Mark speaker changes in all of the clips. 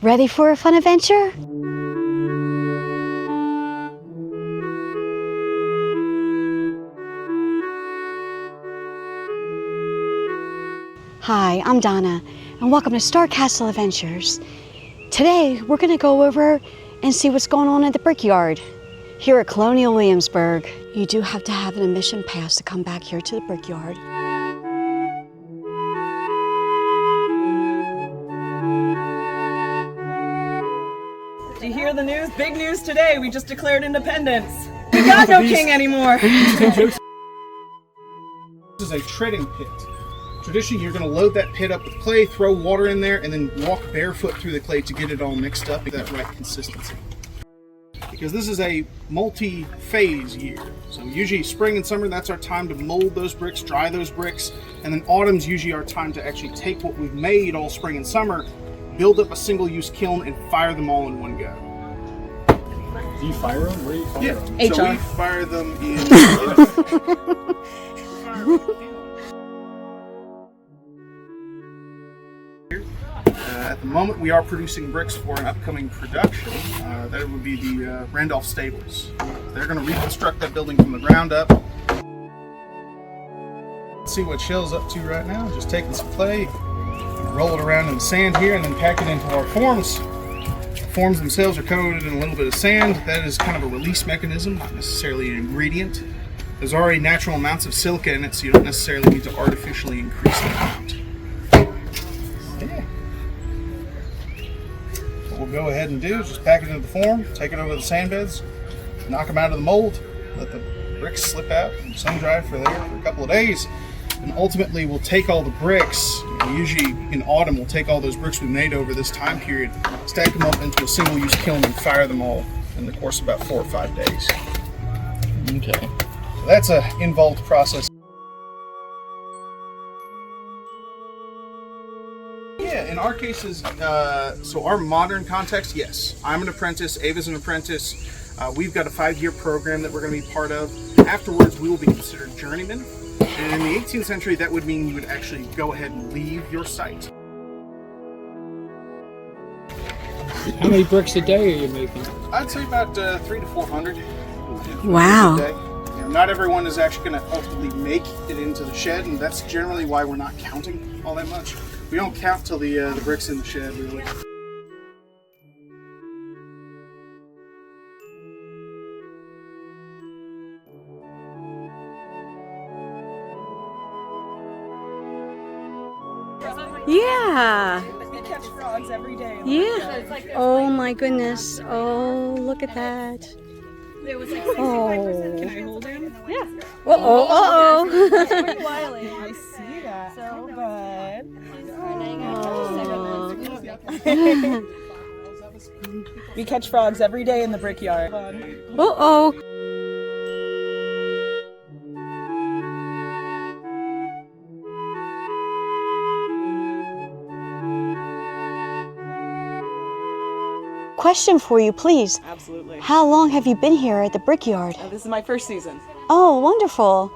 Speaker 1: Ready for a fun adventure? Hi, I'm Donna, and welcome to Starcastle Adventures. Today, we're going to go over and see what's going on at the Brickyard here at Colonial Williamsburg. You do have to have an admission pass to come back here to the Brickyard.
Speaker 2: Did you hear the news? Big news today. We just declared independence. We got no king anymore.
Speaker 3: This is a treading pit. Traditionally, you're going to load that pit up with clay, throw water in there, and then walk barefoot through the clay to get it all mixed up, that right consistency. Because this is a multi-phase year. So usually spring and summer, that's our time to mold those bricks, dry those bricks, and then autumn's usually our time to actually take what we've made all spring and summer, build up a single-use kiln, and fire them all in one go.
Speaker 4: Do you fire them? Where do you fire them?
Speaker 2: HR.
Speaker 3: So we fire them in... At the moment, we are producing bricks for an upcoming production. That would be the Randolph Stables. They're going to reconstruct that building from the ground up. Let's see what Shell's up to right now. Just taking some clay, roll it around in the sand here, and then pack it into our forms. The forms themselves are coated in a little bit of sand. That is kind of a release mechanism, not necessarily an ingredient. There's already natural amounts of silica in it, so you don't necessarily need to artificially increase the amount. Yeah. What we'll go ahead and do is just pack it into the form, take it over the sand beds, knock them out of the mold, let the bricks slip out and sun dry for a couple of days, and ultimately we'll take all the bricks, usually in autumn we'll take all those bricks we made over this time period, stack them up into a single-use kiln and fire them all in the course of about 4 or 5 days.
Speaker 4: Okay.
Speaker 3: So that's an involved process. In our cases, so our modern context, yes. I'm an apprentice, Ava's an apprentice. We've got a 5-year program that we're going to be part of. Afterwards, we will be considered journeymen. And in the 18th century, that would mean you would actually go ahead and leave your site.
Speaker 4: How many bricks a day are you making?
Speaker 3: I'd say about 300 to 400.
Speaker 1: Wow.
Speaker 3: A day. You know, not everyone is actually going to ultimately make it into the shed, and that's generally why we're not counting all that much. We don't count till the bricks in the shed, really.
Speaker 1: Yeah.
Speaker 2: We catch frogs every day.
Speaker 1: Yeah. Oh my goodness. Oh, look at that. Oh.
Speaker 2: Can I hold him?
Speaker 1: Yeah. Uh-oh.
Speaker 2: That's pretty wily. I see that. So good. We catch frogs every day in the brickyard.
Speaker 1: Uh-oh. Question for you, please.
Speaker 2: Absolutely.
Speaker 1: How long have you been here at the Brickyard?
Speaker 2: This is my first season.
Speaker 1: Oh, wonderful.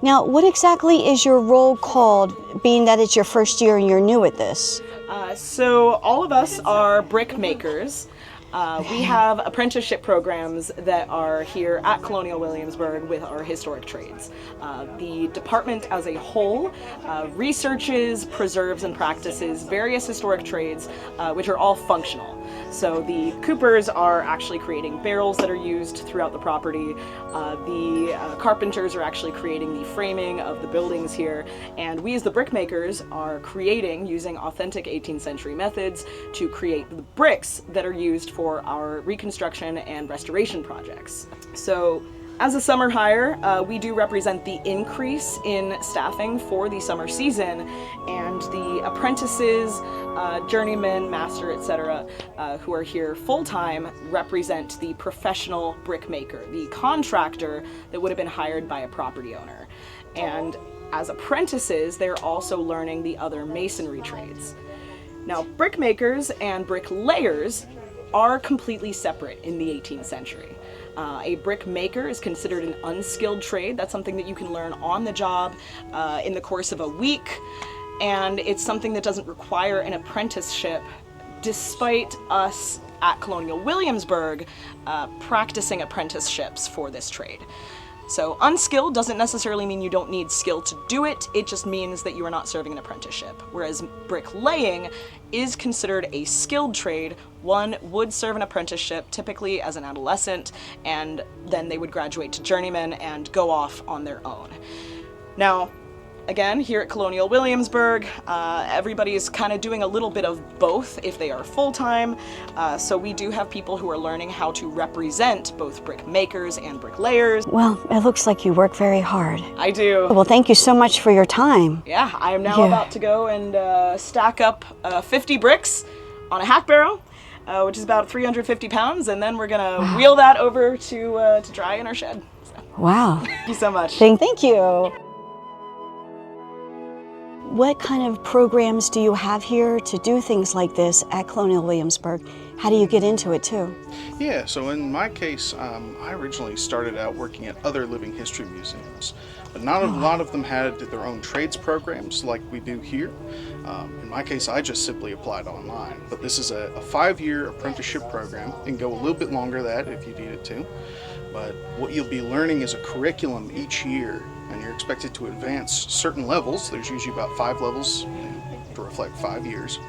Speaker 1: Now, what exactly is your role called, being that it's your first year and you're new at this?
Speaker 2: So all of us are brick makers. We have apprenticeship programs that are here at Colonial Williamsburg with our historic trades. The department as a whole researches, preserves, and practices various historic trades which are all functional. So the coopers are actually creating barrels that are used throughout the property. The carpenters are actually creating the framing of the buildings here. And we as the brick makers are creating, using authentic 18th century methods, to create the bricks that are used for our reconstruction and restoration projects. So as a summer hire, we do represent the increase in staffing for the summer season, and the apprentices, journeymen, master, etc., who are here full-time represent the professional brick maker, the contractor that would have been hired by a property owner. And as apprentices, they're also learning the other masonry trades. Now, brick makers and bricklayers are completely separate in the 18th century. A brick maker is considered an unskilled trade. That's something that you can learn on the job in the course of a week, and it's something that doesn't require an apprenticeship despite us at Colonial Williamsburg practicing apprenticeships for this trade. So unskilled doesn't necessarily mean you don't need skill to do it, it just means that you are not serving an apprenticeship. Whereas bricklaying is considered a skilled trade. One would serve an apprenticeship, typically as an adolescent, and then they would graduate to journeyman and go off on their own. Now, again, here at Colonial Williamsburg, everybody's kind of doing a little bit of both if they are full-time. So we do have people who are learning how to represent both brick makers and bricklayers.
Speaker 1: Well, it looks like you work very hard.
Speaker 2: I do.
Speaker 1: Well, thank you so much for your time.
Speaker 2: Yeah, I am now about to go and stack up 50 bricks on a hack barrel, which is about 350 pounds, and then we're gonna wheel that over to dry in our shed. So,
Speaker 1: Wow.
Speaker 2: thank you so much.
Speaker 1: Thank you. What kind of programs do you have here to do things like this at Colonial Williamsburg? How do you get into it too?
Speaker 3: Yeah, so in my case, I originally started out working at other living history museums, but not a lot of them had their own trades programs like we do here. In my case, I just simply applied online, but this is a 5-year apprenticeship program. It can go a little bit longer than that if you need it to, but what you'll be learning is a curriculum each year, and you're expected to advance certain levels. There's usually about 5 levels to reflect 5 years.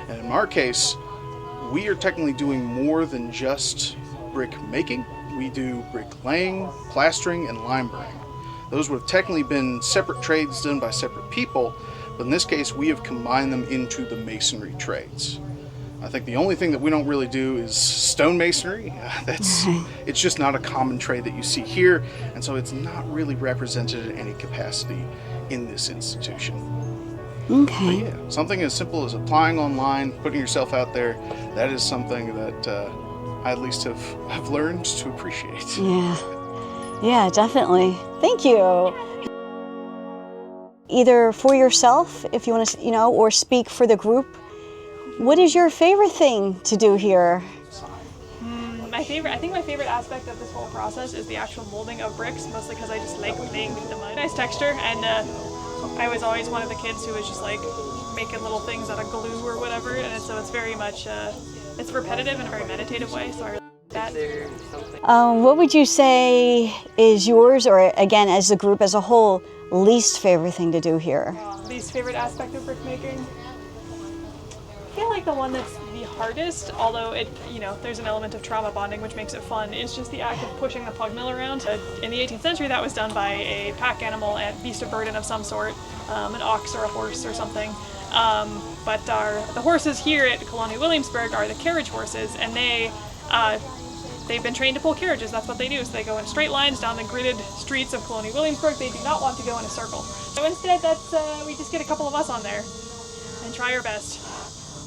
Speaker 3: And in our case, we are technically doing more than just brick making. We do brick laying, plastering, and lime burning. Those would have technically been separate trades done by separate people, but in this case we have combined them into the masonry trades. I think the only thing that we don't really do is stonemasonry. It's just not a common trade that you see here, and so it's not really represented in any capacity in this institution.
Speaker 1: Okay.
Speaker 3: But yeah, something as simple as applying online, putting yourself out there, that is something that I at least have learned to appreciate.
Speaker 1: Yeah, definitely. Thank you. Either for yourself, if you want to, or speak for the group. What is your favorite thing to do here?
Speaker 5: I think my favorite aspect of this whole process is the actual molding of bricks, mostly because I just like playing with the mud. Nice texture, and I was always one of the kids who was just like making little things out of glue or whatever, and so it's very much, it's repetitive in a very meditative way, so I really like that.
Speaker 1: What would you say is yours, or again, as the group as a whole, least favorite thing to do here?
Speaker 5: Least favorite aspect of brick making? I feel like the one that's the hardest, although there's an element of trauma bonding which makes it fun, is just the act of pushing the pug mill around. In the 18th century that was done by a pack animal and beast of burden of some sort, an ox or a horse or something. But the horses here at Colonial Williamsburg are the carriage horses, and they've been trained to pull carriages. That's what they do. So they go in straight lines down the gridded streets of Colonial Williamsburg. They do not want to go in a circle. So instead, we just get a couple of us on there and try our best.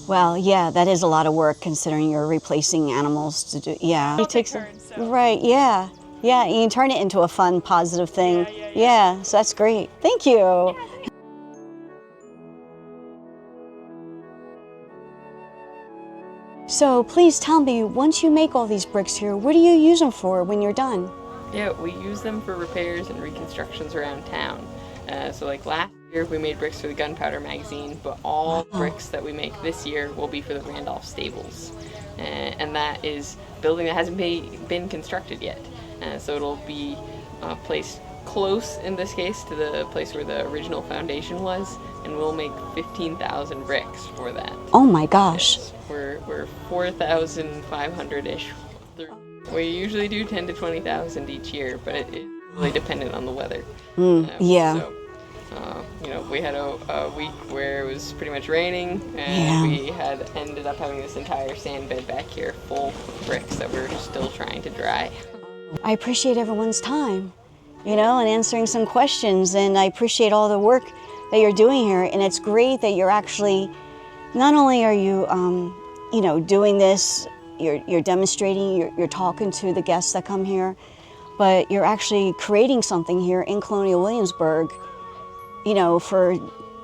Speaker 1: Well, yeah, that is a lot of work considering you're replacing animals to do. Yeah,
Speaker 5: It takes turns, so.
Speaker 1: Right. Yeah, you can turn it into a fun, positive thing. Yeah, so that's great. Thank you. So please tell me, once you make all these bricks here, what do you use them for when you're done?
Speaker 6: Yeah, we use them for repairs and reconstructions around town. So like last year we made bricks for the gunpowder magazine, but all bricks that we make this year will be for the Randolph stables. And that is a building that hasn't been constructed yet. So it'll be placed close, in this case, to the place where the original foundation was, and we'll make 15,000 bricks for that.
Speaker 1: Oh my gosh.
Speaker 6: Yes, we're 4,500-ish. We usually do 10 to 20,000 each year, but it's really dependent on the weather.
Speaker 1: Yeah.
Speaker 6: So, we had a week where it was pretty much raining, and we had ended up having this entire sand bed back here full of bricks that we're still trying to dry.
Speaker 1: I appreciate everyone's time, and answering some questions, and I appreciate all the work that you're doing here, and it's great that you're actually, not only are you, doing this, you're demonstrating, you're talking to the guests that come here, but you're actually creating something here in Colonial Williamsburg, for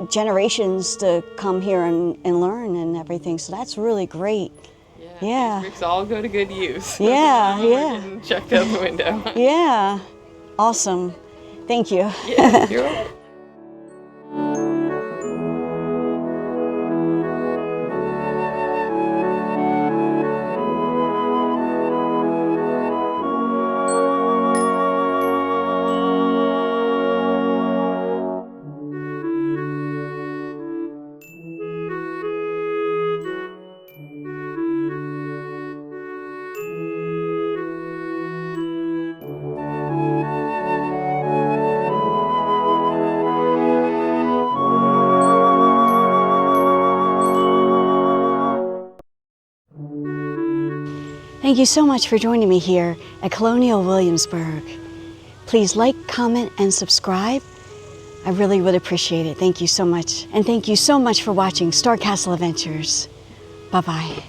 Speaker 1: generations to come here and learn and everything. So that's really great. Yeah.
Speaker 6: These bricks all go to good use.
Speaker 1: Yeah,
Speaker 6: We're
Speaker 1: yeah.
Speaker 6: getting checked out the window.
Speaker 1: Yeah. Awesome. Thank you.
Speaker 6: Yeah, you're welcome.
Speaker 1: Thank you so much for joining me here at Colonial Williamsburg. Please like, comment, and subscribe. I really would appreciate it. Thank you so much. And thank you so much for watching Starcastle Adventures. Bye-bye.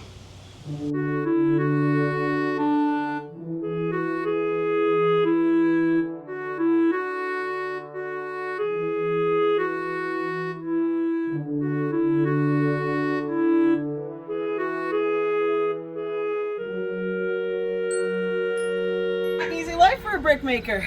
Speaker 2: Easy life for a brick maker.